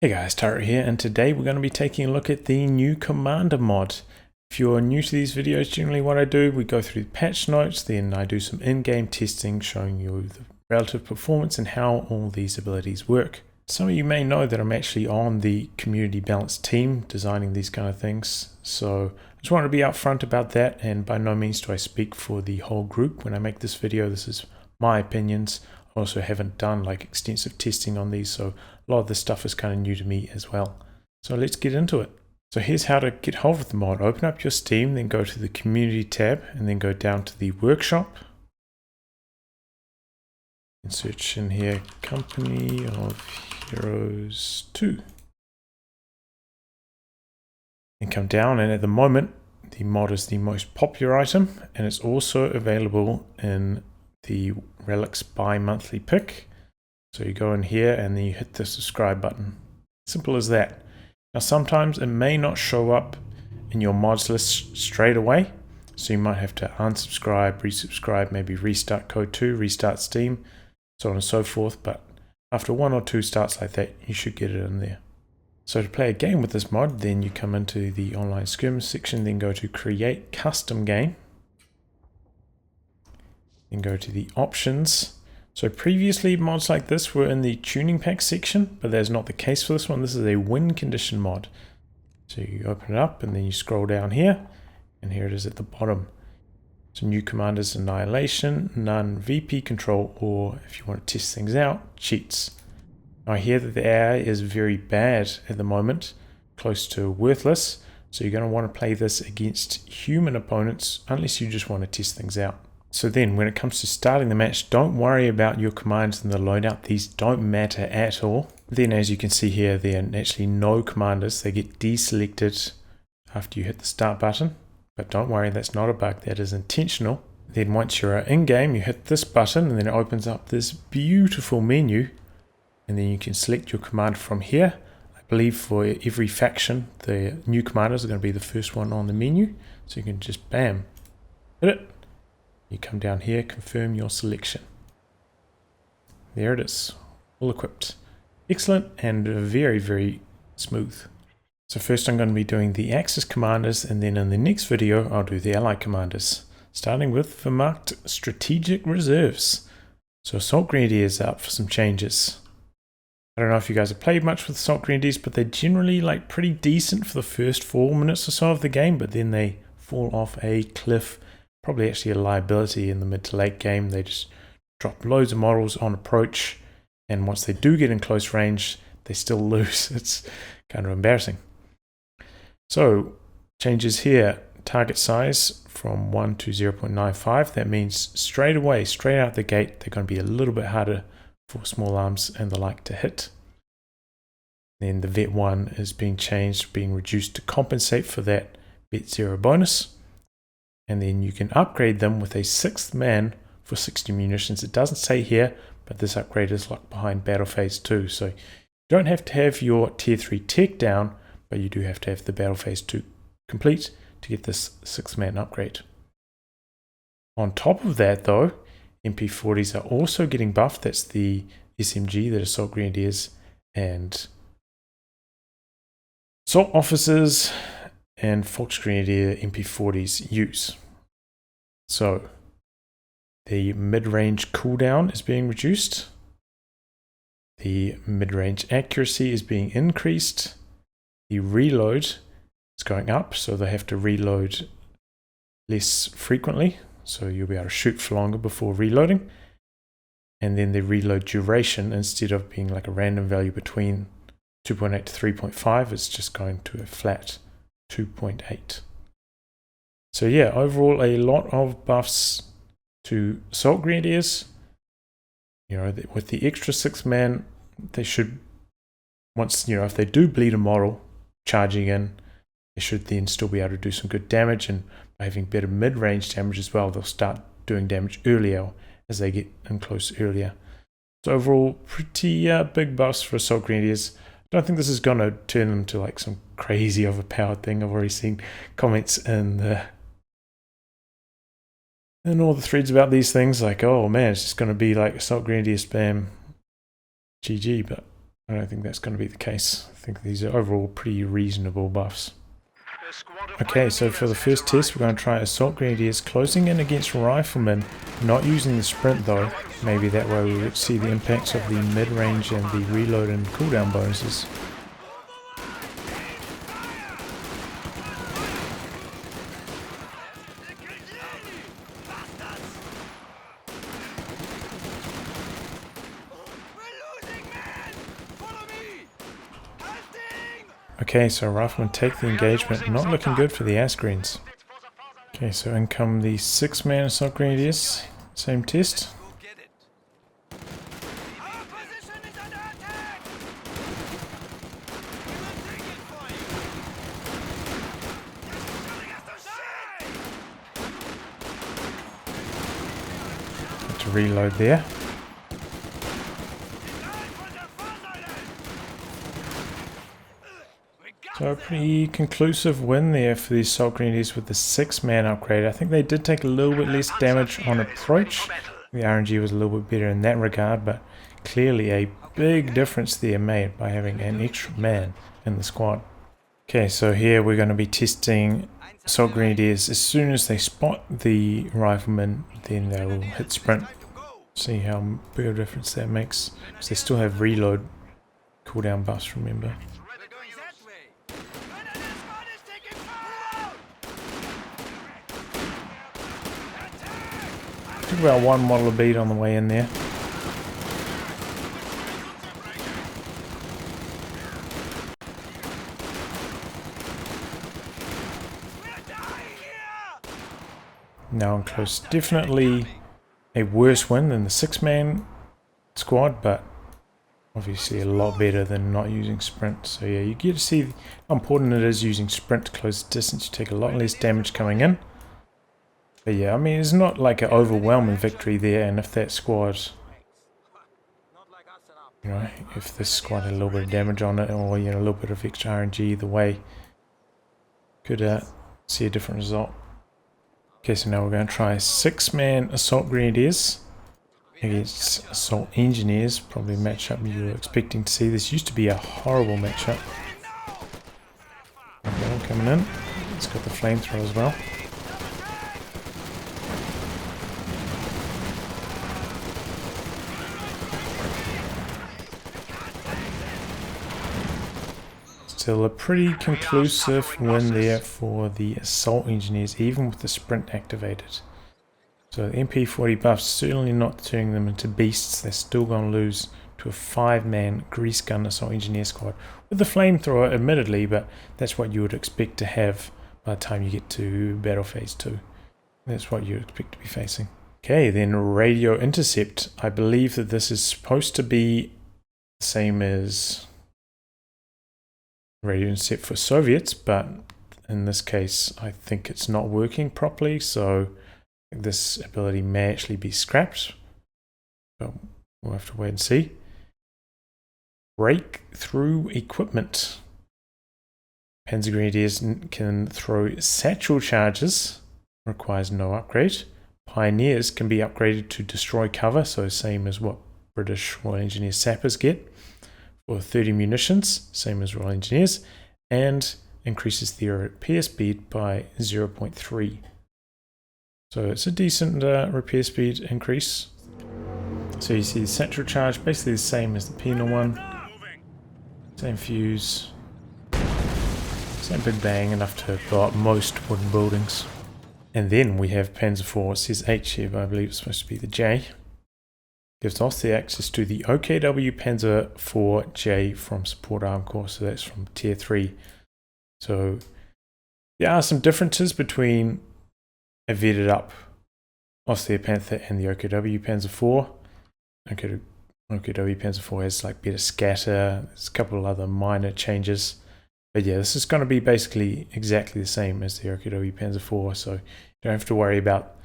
Hey guys, Taro here, and today we're going to be taking a look at the new Commander mod. If you're new to these videos, generally what I do, we go through the patch notes, then I do some in-game testing showing you the relative performance and how all these abilities work. Some of you may know that I'm actually on the community balance team designing these kind of things, so I just want to be upfront about that, and by no means do I speak for the whole group when I make this video. This is my opinions. I also haven't done like extensive testing on these, so a lot of this stuff is kind of new to me as well. So let's get into it. So here's how to get hold of the mod. Open up your Steam, then go to the community tab, and then go down to the workshop. And search in here, Company of Heroes 2. And come down, and at the moment, the mod is the most popular item, and it's also available in the Relics bi-monthly pick. So you go in here and then you hit the subscribe button. Simple as that. Now sometimes it may not show up in your mods list straight away, so you might have to unsubscribe, resubscribe, maybe restart COH2, restart Steam, so on and so forth, but after one or two starts like that, you should get it in there. So to play a game with this mod, then you come into the online skirmish section, then go to create custom game. Then go to the options. So previously mods like this were in the tuning pack section, but that's not the case for this one. This is a win condition mod. So you open it up and then you scroll down here, and here it is at the bottom. So new commanders, annihilation, none, VP control, or if you want to test things out, cheats. Now I hear that the AI is very bad at the moment, close to worthless, so you're going to want to play this against human opponents unless you just want to test things out. So then when it comes to starting the match, don't worry about your commands in the loadout. These don't matter at all. Then as you can see here, there are actually no commanders. They get deselected after you hit the start button. But don't worry, that's not a bug. That is intentional. Then once you're in game, you hit this button and then it opens up this beautiful menu. And then you can select your command from here. I believe for every faction, the new commanders are going to be the first one on the menu. So you can just bam, hit it. You come down here, confirm your selection. There it is, all equipped. Excellent and very, very smooth. So first I'm going to be doing the Axis commanders, and then in the next video I'll do the Allied commanders. Starting with Wehrmacht Strategic Reserves. So Assault Grenadiers up for some changes. I don't know if you guys have played much with Assault Grenadiers, but they're generally like pretty decent for the first 4 minutes or so of the game, but then they fall off a cliff. Probably actually a liability in the mid to late game. They just drop loads of models on approach, and once they do get in close range, they still lose. It's kind of embarrassing. So changes here, target size from 1 to 0.95. That means straight away, straight out the gate, they're going to be a little bit harder for small arms and the like to hit. Then the Vet 1 is being changed, being reduced to compensate for that Vet 0 bonus. And then you can upgrade them with a 6th man for 60 munitions. It doesn't say here, but this upgrade is locked behind Battle Phase 2. So you don't have to have your Tier 3 tech down, but you do have to have the Battle Phase 2 complete to get this 6th man upgrade. On top of that though, MP40s are also getting buffed. That's the SMG that Assault Grenadiers and Assault Officers and Volksgrenadier MP40s use. So the mid-range cooldown is being reduced. The mid-range accuracy is being increased. The reload is going up, so they have to reload less frequently. So you'll be able to shoot for longer before reloading. And then the reload duration, instead of being like a random value between 2.8 to 3.5, it's just going to a flat 2.8. So yeah, overall a lot of buffs to Assault Grenadiers. You know, with the extra 6 man, they should, once, you know, if they do bleed a model charging in, they should then still be able to do some good damage, and by having better mid-range damage as well, they'll start doing damage earlier as they get in close earlier. So overall, pretty big buffs for Assault Grenadiers. I don't think this is going to turn into like some crazy overpowered thing. I've already seen comments in all the threads about these things like, oh man, it's just going to be like Assault Grenadier spam GG, but I don't think that's going to be the case. I think these are overall pretty reasonable buffs. Okay, so for the first test, we're going to try Assault Grenadiers closing in against Riflemen, not using the sprint though. Maybe that way we would see the impacts of the mid-range and the reload and cooldown bonuses. Okay, so Riflemen take the engagement, not looking good for the Asgreens. Okay, so in come the 6-man Assault Grenadiers, same test. Got to reload there. So a pretty conclusive win there for the Assault Grenadiers with the 6-man upgrade. I think they did take a little bit less damage on approach. The RNG was a little bit better in that regard, but clearly a big difference there made by having an extra man in the squad. Okay, so here we're going to be testing Assault Grenadiers. As soon as they spot the Riflemen, then they will hit sprint. See how big a difference that makes. Because they still have reload cooldown buffs, remember. Took about one model a beat on the way in there. Now I'm close. Definitely a worse win than the 6-man squad, but obviously a lot better than not using sprint. So yeah, you get to see how important it is using sprint to close distance. You take a lot less damage coming in. But yeah, I mean, it's not like an overwhelming victory there, and if that squad, you know, if this squad had a little bit of damage on it, or, you know, a little bit of extra RNG either way, could see a different result. Okay, so now we're going to try 6-man Assault Grenadiers against Assault Engineers, probably a matchup you were expecting to see. This used to be a horrible matchup. Okay, coming in, it's got the flamethrower as well. Still a pretty conclusive win there for the Assault Engineers, even with the sprint activated. So the MP40 buffs certainly not turning them into beasts. They're still going to lose to a 5-man grease gun Assault Engineer squad with the flamethrower, admittedly, but that's what you would expect to have by the time you get to Battle Phase 2. That's what you expect to be facing. Okay, then Radio Intercept. I believe that this is supposed to be the same as Radio Intercept for Soviets, but in this case I think it's not working properly, so this ability may actually be scrapped, but we'll have to wait and see. Breakthrough Equipment. Panzer Grenadiers can throw satchel charges, requires no upgrade. Pioneers can be upgraded to destroy cover, so same as what British Royal Engineer sappers get. For 30 munitions, same as Royal Engineers, and increases the repair speed by 0.3. So it's a decent repair speed increase. So you see the satchel charge, basically the same as the penal one. Same fuse. Same big bang, enough to blow up most wooden buildings. And then we have Panzer IV, it says H here, but I believe it's supposed to be the J. Gives us the access to the OKW Panzer IV-J from Support Arm Corps, so that's from Tier 3. So there are some differences between a vetted up Austria Panther and the OKW Panzer IV. OKW Panzer IV has like better scatter, there's a couple of other minor changes. But yeah, this is going to be basically exactly the same as the OKW Panzer IV, so you don't have to worry about,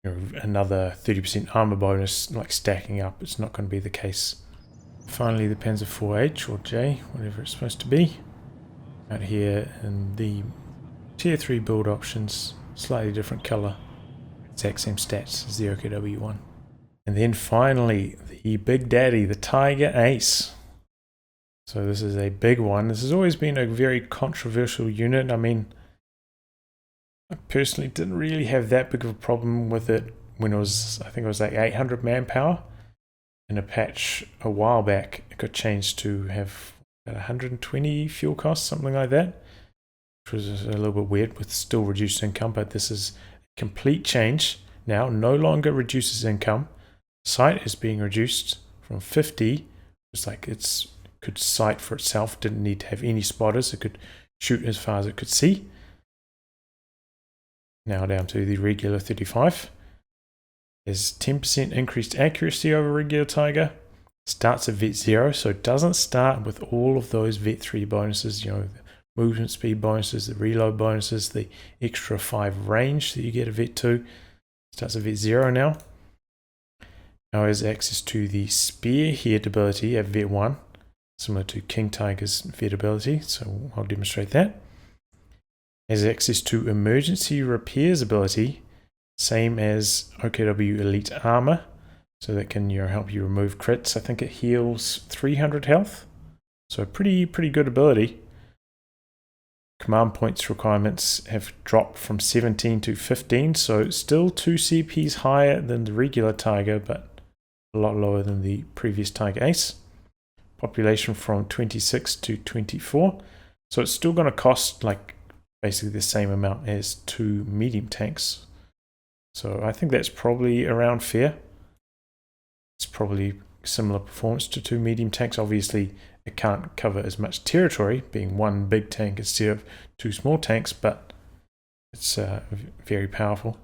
you know, another 30% armor bonus like stacking up. It's not going to be the case. Finally, the Panzer IV-H or J, whatever it's supposed to be. Out here in the Tier 3 build options, slightly different color. Exact same stats as the OKW one. And then finally, the Big Daddy, the Tiger Ace. So this is a big one. This has always been a very controversial unit. I mean, I personally didn't really have that big of a problem with it when it was, I think it was like 800 manpower. In a patch a while back, it got changed to have about 120 fuel costs, something like that, which was a little bit weird with still reduced income, but this is a complete change now. No longer reduces income. Sight is being reduced from 50. It's like it could sight for itself, didn't need to have any spotters. It could shoot as far as it could see. Now down to the regular 35. There's 10% increased accuracy over regular Tiger. Starts at Vet 0, so it doesn't start with all of those Vet 3 bonuses, the movement speed bonuses, the reload bonuses, the extra 5 range that you get at Vet 2. Starts at Vet 0 now. Now has access to the Spearhead ability at Vet 1, similar to King Tiger's Vet ability, so I'll demonstrate that. Has access to Emergency Repairs ability, same as OKW Elite Armor, so that can help you remove crits. I think it heals 300 health, so pretty good ability. Command points requirements have dropped from 17 to 15, so still 2 CPs higher than the regular Tiger, but a lot lower than the previous Tiger Ace. Population from 26 to 24, so it's still going to cost like basically the same amount as 2 medium tanks. So I think that's probably around fair. It's probably similar performance to 2 medium tanks. Obviously, it can't cover as much territory, being 1 big tank instead of 2 small tanks, but it's very powerful.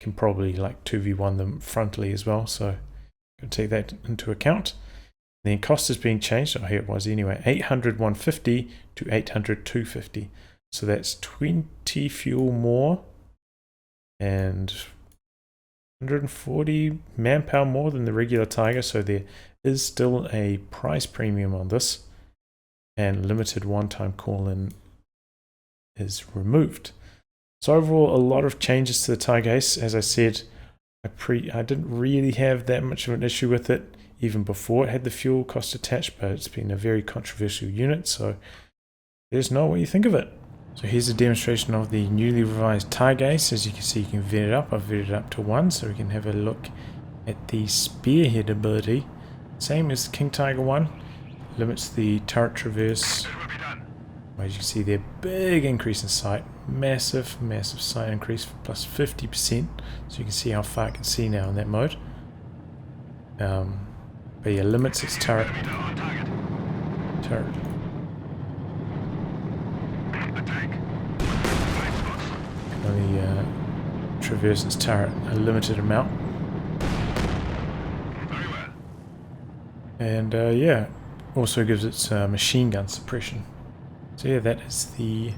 Can probably like 2v1 them frontally as well, so you can take that into account. And then cost is being changed. Oh, here it was anyway. 800 150 to 800 250. So that's 20 fuel more and 140 manpower more than the regular Tiger, so there is still a price premium on this, and limited one-time call-in is removed. So overall, a lot of changes to the Tiger Ace. As I said, I didn't really have that much of an issue with it even before it had the fuel cost attached, but it's been a very controversial unit, so let us know what you think of it. So here's a demonstration of the newly revised Tiger Ace. As you can see, you can vet it up. I've vetted it up to 1, so we can have a look at the Spearhead ability. Same as King Tiger 1. Limits the turret traverse. As you can see there, big increase in sight. Massive sight increase, plus 50%. So you can see how far it can see now in that mode. But yeah, limits its turret. Only traverse its turret a limited amount. And yeah, also gives its machine gun suppression. So yeah, that is the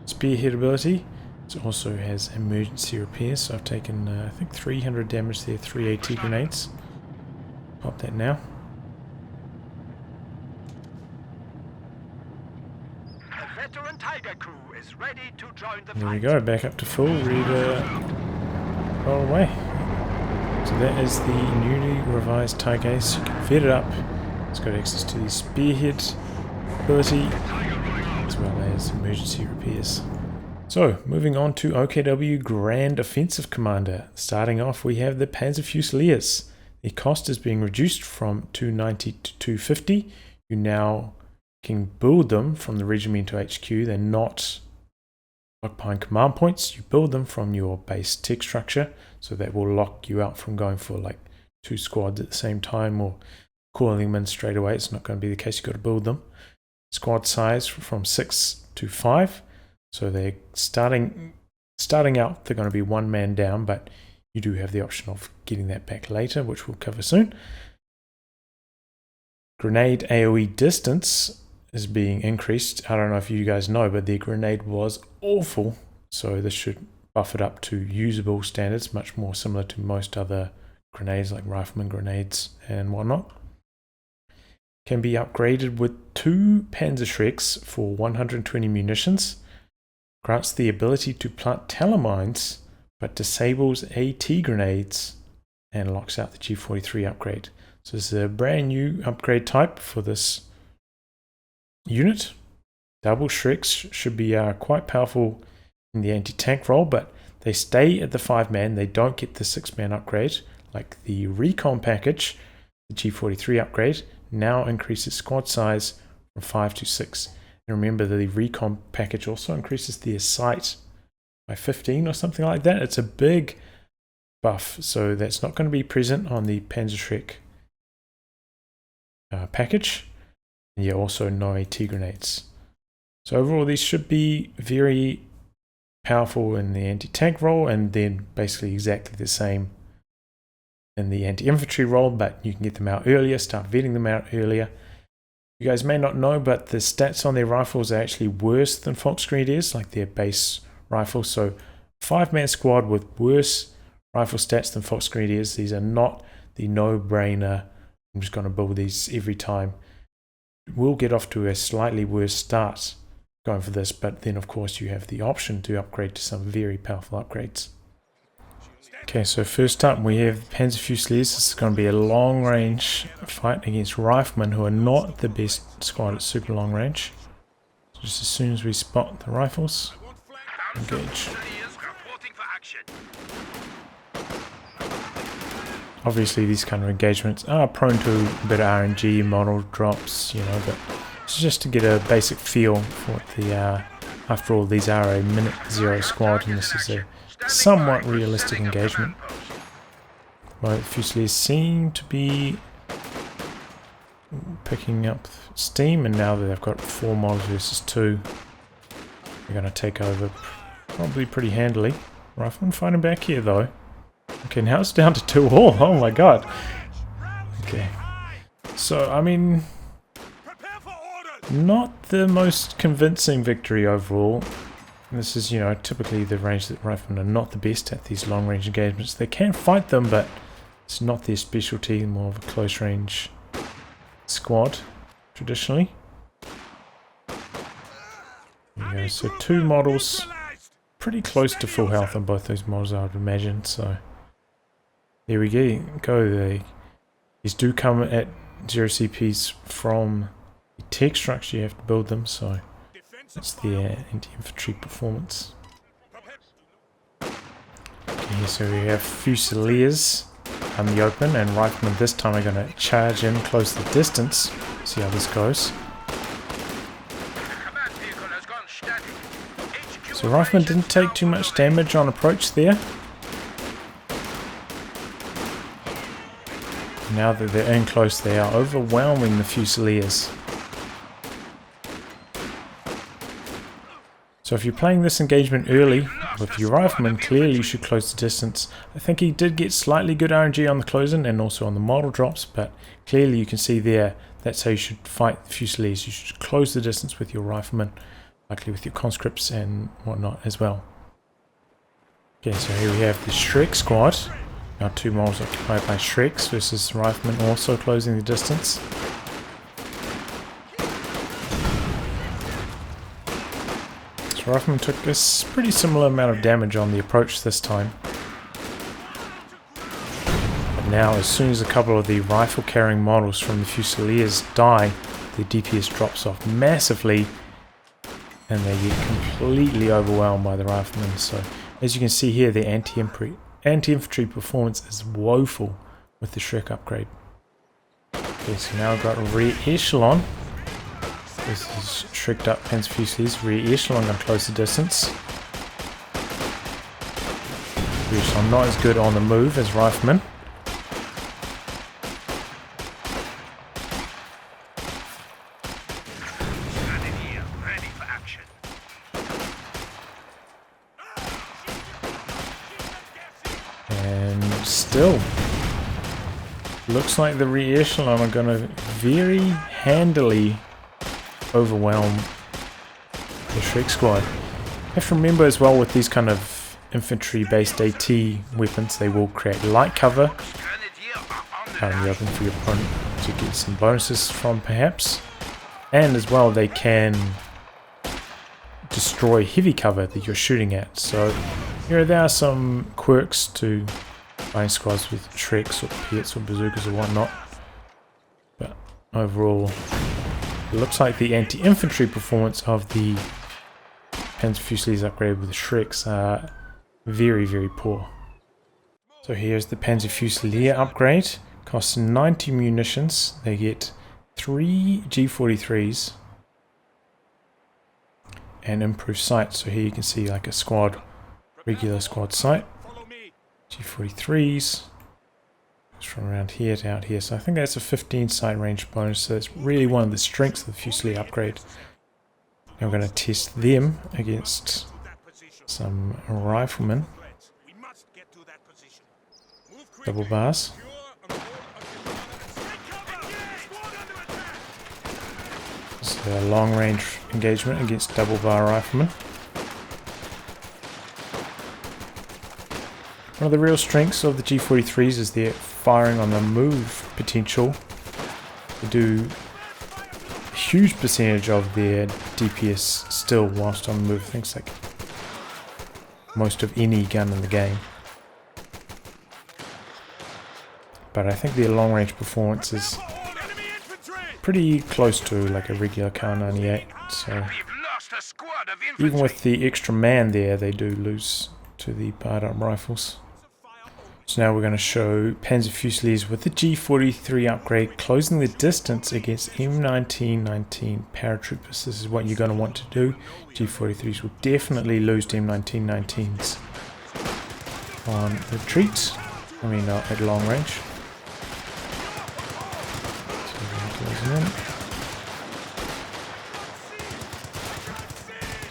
Spearhead ability. It also has emergency repairs, so I've taken I think 300 damage there, 3 AT grenades. Pop that now. There we go, back up to full, ready to roll away. So that is the newly revised Tiger Ace. You can vet it up. It's got access to the Spearhead ability as well as emergency repairs. So moving on to OKW Grand Offensive Commander. Starting off, we have the Panzer Fusiliers. The cost is being reduced from 290 to 250. You now can build them from the Regimental HQ. They're not occupying command points. You build them from your base tech structure, so that will lock you out from going for like 2 squads at the same time or calling them in straight away. It's not going to be the case. You've got to build them. Squad size from 6 to 5. So they're starting out, they're going to be 1 man down, but you do have the option of getting that back later, which we'll cover soon. Grenade AoE distance is being increased. I don't know if you guys know, but their grenade was awful, so this should buff it up to usable standards, much more similar to most other grenades like rifleman grenades and whatnot. Can be upgraded with 2 Panzerschrecks for 120 munitions. Grants the ability to plant telemines, but disables AT grenades and locks out the G43 upgrade. So this is a brand new upgrade type for this unit. Double Shreks should be quite powerful in the anti-tank role, but they stay at the 5-man. They don't get the 6-man upgrade, like the recon package. The G43 upgrade now increases squad size from 5 to 6. And remember, the recon package also increases their sight by 15 or something like that. It's a big buff, so that's not going to be present on the Panzerschreck package. And yeah, also no AT grenades. So overall, these should be very powerful in the anti-tank role, and then basically exactly the same in the anti-infantry role, but you can get them out earlier, start vetting them out earlier. You guys may not know, but the stats on their rifles are actually worse than Volksgrenadiers, like their base rifles. So 5-man squad with worse rifle stats than Volksgrenadiers. These are not the no-brainer, I'm just going to build these every time. We'll get off to a slightly worse start going for this, but then of course you have the option to upgrade to some very powerful upgrades. Okay, so first up we have the Panzer Fusiliers. This is going to be a long range fight against riflemen, who are not the best squad at super long range. So just as soon as we spot the rifles, engage. Obviously these kind of engagements are prone to a bit of RNG, model drops, you know, but it's just to get a basic feel for what the, after all, these are a minute zero squad, and this is a somewhat realistic engagement. Well, the Fusiliers seem to be picking up steam, and now that they've got 4 models versus 2, they're going to take over probably pretty handily. Rifleman fighting back here though. Okay, now it's down to 2 all. Oh my god. Okay. So, I mean, not the most convincing victory overall. This is, you know, typically the range that riflemen are not the best at, these long range engagements. They can fight them, but it's not their specialty, more of a close range squad, traditionally. There you go, so 2 models, pretty close to full health on both those models, I would imagine, so there we go. These do come at 0 CPs from the tech structure, you have to build them, so that's their anti-infantry performance. Okay, so we have Fusiliers on the open, and riflemen this time are going to charge in, close the distance, see how this goes. So riflemen didn't take too much damage on approach there. Now that they're in close, they are overwhelming the Fusiliers. So if you're playing this engagement early with your rifleman, clearly you should close the distance. I think he did get slightly good RNG on the closing and also on the model drops, but clearly you can see there, that's how you should fight the Fusiliers. You should close the distance with your rifleman, likely with your conscripts and whatnot as well. Okay, so here we have the Shrek squad. Now 2 models occupied by Shreks versus riflemen also closing the distance. So riflemen took a pretty similar amount of damage on the approach this time. But now as soon as a couple of the rifle carrying models from the Fusiliers die, the DPS drops off massively and they get completely overwhelmed by the riflemen. So as you can see here, the anti-infantry performance is woeful with the Shrek upgrade. Okay, so now we've got a rear echelon. This is Shrek'd up Panzer Fusiliers. Rear echelon going to close the distance. Rear echelon not as good on the move as riflemen. And still, looks like the rear echelon are going to very handily overwhelm the Shrek squad. You have to remember as well, with these kind of infantry based AT weapons, they will create light cover out in the open for your opponent to get some bonuses from perhaps, and as well they can destroy heavy cover that you're shooting at. So there are some quirks to buying squads with Shreks or Piets or bazookas or whatnot, but overall It looks like the anti-infantry performance of the Panzer Fusiliers upgraded with the Shreks are very, very poor. So here's the Panzer Fusilier upgrade. Costs 90 munitions. They get 3 G43s and improved sight. So here you can see like a squad, regular squad sight. G43s. It's from around here to out here. So I think that's a 15 sight range bonus. So it's really one of the strengths of the Fusilier upgrade. Now we're going to test them against some riflemen. Double bars. This is a long range engagement against double bar riflemen. One of the real strengths of the G43s is their firing on the move potential. They do a huge percentage of their DPS still whilst on the move. I think it's like most of any gun in the game. But I think their long range performance is pretty close to like a regular Kar 98. So even with the extra man there, they do lose to the barred up rifles. So now we're going to show Panzer Fusiliers with the G43 upgrade closing the distance against M1919 paratroopers. This is what you're going to want to do. G43s will definitely lose to M1919s on retreat. I mean at long range.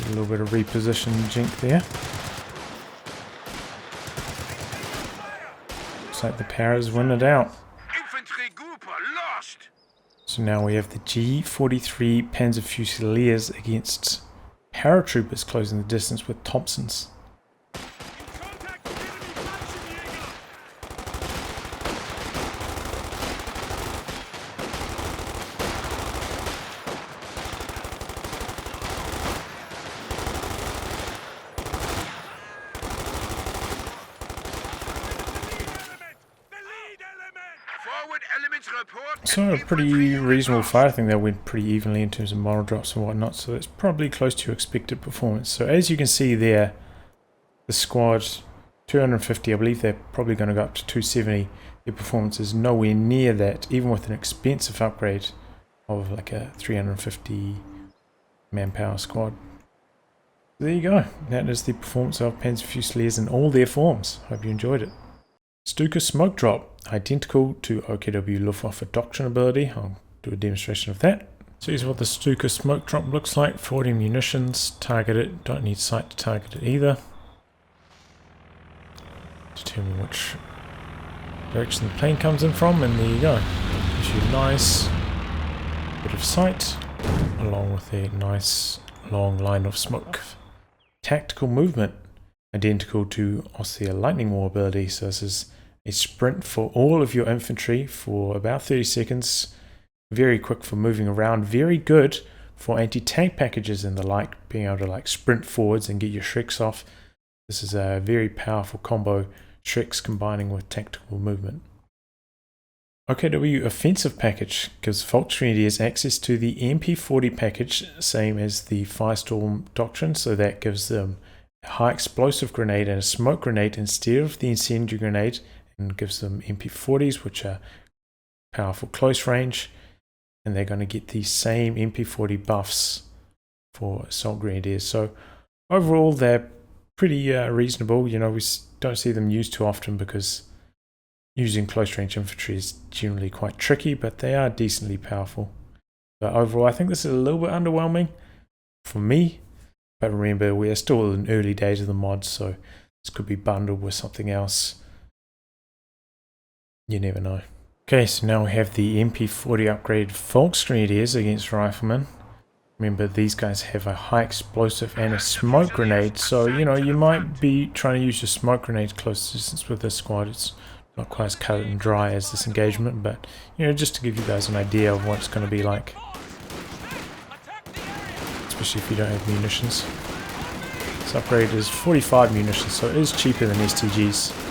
A little bit of reposition jink there. Looks like the Paras win it out. So now we have the G43 Panzer Fusiliers against paratroopers closing the distance with Thompsons. So a pretty reasonable fight. I think that went pretty evenly in terms of moral drops and whatnot, so it's probably close to your expected performance. So as you can see there, the squad 250, I believe they're probably going to go up to 270. Their performance is nowhere near that, even with an expensive upgrade of like a 350 manpower squad. There you go. That is the performance of Panzer Fusiliers in all their forms. Hope you enjoyed it. Stuka Smoke Drop, identical to OKW Luftwaffe Doctrine ability. I'll do a demonstration of that. So here's what the Stuka Smoke Drop looks like. 40 munitions, target it, don't need sight to target it either. Determine which direction the plane comes in from, and there you go. Gives you a nice bit of sight, along with a nice long line of smoke. Tactical movement, identical to Osthia Lightning War ability. So this is a sprint for all of your infantry for about 30 seconds. Very quick for moving around. Very good for anti-tank packages and the like. Being able to like sprint forwards and get your Shreks off. This is a very powerful combo. Shreks combining with tactical movement. OKW offensive package gives Volksgrenadiers access to the MP40 package, same as the Firestorm Doctrine. So that gives them a high explosive grenade and a smoke grenade instead of the incendiary grenade, and gives them MP40s, which are powerful close range, and they're going to get the same MP40 buffs for Assault Grenadiers. So overall they're pretty reasonable. You know, we don't see them used too often because using close range infantry is generally quite tricky, but they are decently powerful. But overall I think this is a little bit underwhelming for me, but remember we are still in early days of the mod, so this could be bundled with something else. You never know. Okay, so now we have the MP40 upgraded Volksgrenadiers against Riflemen. Remember, these guys have a high explosive and a smoke grenade, so you know you might be trying to use your smoke grenade close distance with this squad. It's not quite as cut and dry as this engagement, but you know, just to give you guys an idea of what it's going to be like, especially if you don't have munitions. This upgrade is 45 munitions, so it is cheaper than STGs.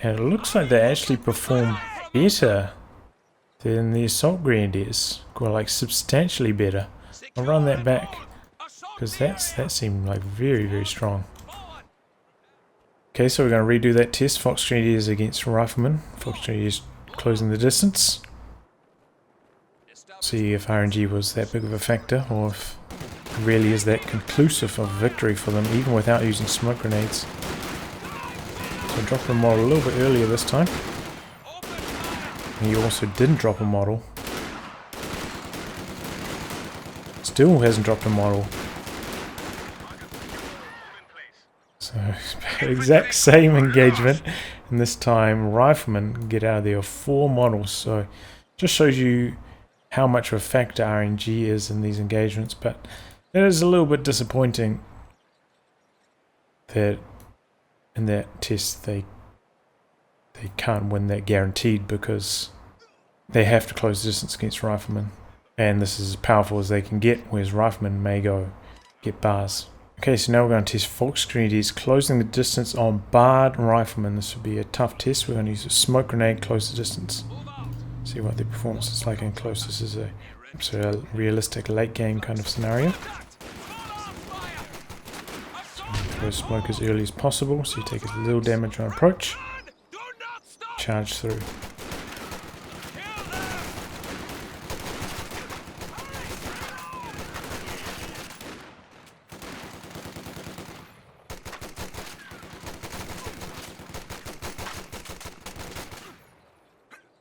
And it looks like they actually perform better than the Assault Grenadiers. Well, like substantially better. I'll run that back, because that seemed like very, very strong. Okay, so we're going to redo that test. Fox Grenadiers against Riflemen. Fox Grenadiers closing the distance. See if RNG was that big of a factor, or if it really is that conclusive of victory for them, even without using smoke grenades. So drop a model a little bit earlier this time. And he also didn't drop a model. Still hasn't dropped a model. So exact same engagement, and this time Riflemen get out of there 4 models. So just shows you how much of a factor RNG is in these engagements, but it is a little bit disappointing that in that test they can't win that guaranteed, because they have to close the distance against Riflemen, and this is as powerful as they can get, whereas Riflemen may go get bars. Okay, so now we're going to test Fox Grenadiers closing the distance on barred Riflemen. This will be a tough test. We're going to use a smoke grenade, close the distance. See what their performance is like in close. This is a realistic late game kind of scenario. So throw smoke as early as possible, so you take as little damage on approach. Charge through.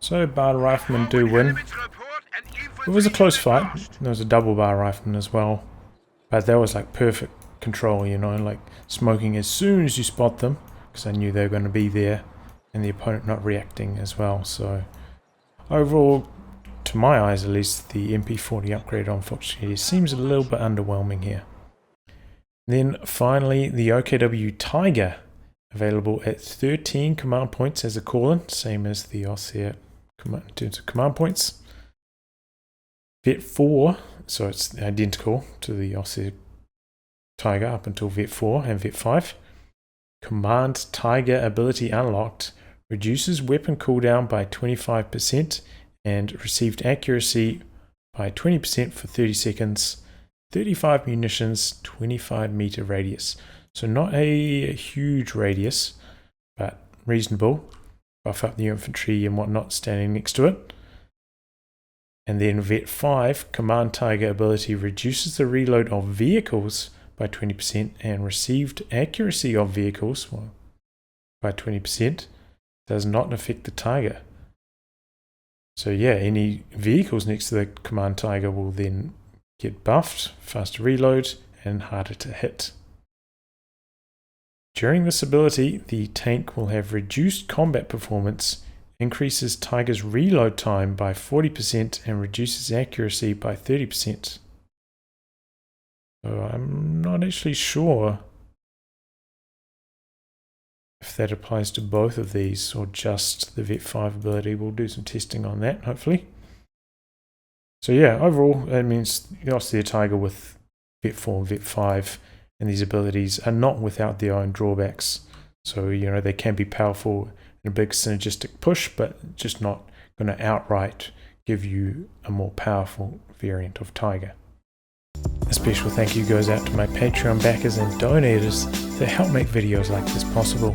So barred Riflemen do win. It was a close fight. There was a double bar Rifleman as well, but that was like perfect control, you know, like smoking as soon as you spot them, because I knew they were going to be there, and the opponent not reacting as well. So overall, to my eyes at least, the MP40 upgrade on Fox Grenadiers seems a little bit underwhelming here. Then finally, the OKW Tiger, available at 13 command points as a call-in, same as the Osseer in terms of command points. Vet 4, so it's identical to the Osseer Tiger up until Vet 4 and Vet 5. Command Tiger ability unlocked, reduces weapon cooldown by 25% and received accuracy by 20% for 30 seconds, 35 munitions, 25 meter radius. So not a huge radius, but reasonable. Buff up the infantry and whatnot standing next to it. And then Vet 5, Command Tiger ability reduces the reload of vehicles by 20% and received accuracy of vehicles by 20%. Does not affect the Tiger. So yeah, any vehicles next to the Command Tiger will then get buffed, faster reload, and harder to hit. During this ability, the tank will have reduced combat performance, increases Tiger's reload time by 40% and reduces accuracy by 30%. So I'm not actually sure if that applies to both of these or just the Vet 5 ability. We'll do some testing on that, hopefully. So yeah, overall, that means you also see a Tiger with Vet 4 and Vet 5, and these abilities are not without their own drawbacks. So, you know, they can be powerful in a big synergistic push, but just not going to outright give you a more powerful variant of Tiger. A special thank you goes out to my Patreon backers and donators that help make videos like this possible.